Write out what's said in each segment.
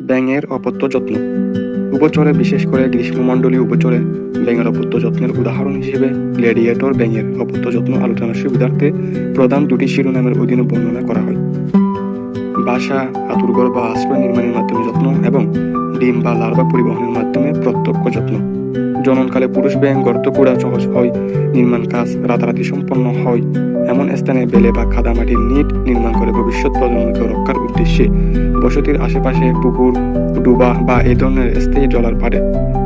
ব্যাঙের অপত্য যত্ন। উভচরে, বিশেষ করে গ্রীষ্মমণ্ডলীয় উভচরে ব্যাঙের অপত্য যত্নের উদাহরণ হিসেবে গ্ল্যাডিয়েটর ব্যাঙের অপত্য যত্ন আলোচনার সুবিধার্থে প্রধান দুটি শিরোনামের অধীনে বর্ণনা করা হয়: বাসা, আঁতুড়ঘর বা আশ্রয় নির্মাণের মাধ্যমে যত্ন এবং ডিম বা লার্ভা পরিবহনের মাধ্যমে প্রত্যক্ষ যত্ন। জননকালে পুরুষ ব্যাঙ গর্ত খোঁড়া সহজ হয়, নির্মাণ কাজ রাতারাতি সম্পন্ন হয় এমন স্থানে বেলে বা কাদা মাটির নিট নির্মাণ করে ভবিষ্যৎ প্রজন্মকে রক্ষার উদ্দেশ্যে বসতির আশেপাশে পুকুর, ডুবা বা এই ধরনের স্থায়ী জলার পাড়ে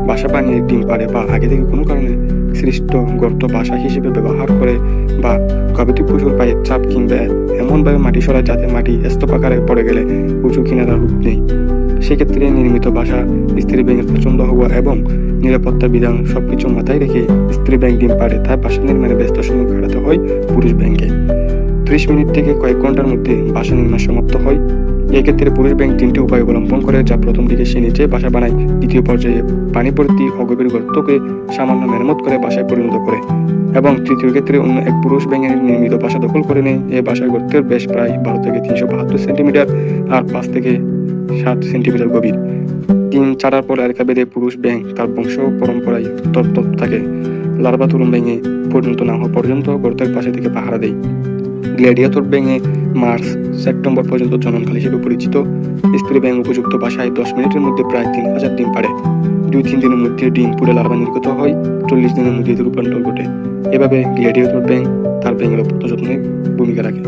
বাসা বানিয়ে ডিম পাড়ে বা আগে থেকে কোনো কারণে সৃষ্ট গর্ত বাসা হিসেবে ব্যবহার করে, বা গবাদি পশুর পায়ের চাপ কিংবা এমনভাবে মাটি সরায় যাতে মাটি স্তূপাকারে পড়ে গেলে উঁচু কিনারা রূপ নেই। সেক্ষেত্রে নির্মিত বাসা স্ত্রী ব্যাঙের পছন্দ হওয়া এবং নিরাপত্তা বিধান সবকিছু মাথায় রেখে স্ত্রী ব্যাঙ ডিম পাড়ে তাই বাসা নির্মাণে ব্যস্ত সময় কাটাতে হয় পুরুষ ব্যাঙকে। 30 মিনিট থেকে কয়েক ঘন্টার মধ্যে বাসা নির্মাণ সমাপ্ত হয়। এক্ষেত্রে পুরুষ ব্যাঙ 3টি উপায় অবলম্বন করে, যা প্রথম দিকে সে নিচে বাসা বানায়, দ্বিতীয় পর্যায়ে পানি ভর্তি অগভীর গর্তকে সামান্য মেরামত করে বাসায় পরিণত করে, এবং তৃতীয় ক্ষেত্রে অন্য এক পুরুষ ব্যাঙের নির্মিত বাসা দখল করে নেয়। এই বাসার গর্তের ব্যাস প্রায় 12 থেকে 372 সেন্টিমিটার আর 5 থেকে 7 সেন্টিমিটার গভীর। ডিম ছাড়ার পর এলাকা বেঁধে পুরুষ ব্যাঙ তার বংশ পরম্পরায় তত্ত্ব থাকে। লার্ভা তরুণ ব্যাঙে পরিণত না হওয়া পর্যন্ত গর্তের পাশে থেকে পাহারা দেয়। গ্ল্যাডিয়েটর ব্যাঙে মার্চ-সেপ্টেম্বর পর্যন্ত জননকাল হিসেবে পরিচিত। স্ত্রী ব্যাঙ উপযুক্ত বাসায় 10 মিনিটের মধ্যে প্রায় 3000 ডিম পাড়ে। 2-3 দিনের মধ্যে ডিম ফুটে লার্ভা নির্গত হয়, 40 দিনের মধ্যে এতে রূপান্তর ঘটে। এভাবে গ্ল্যাডিয়েটর ব্যাঙ তার ব্যাঙের অপত্য যত্নে ভূমিকা রাখে।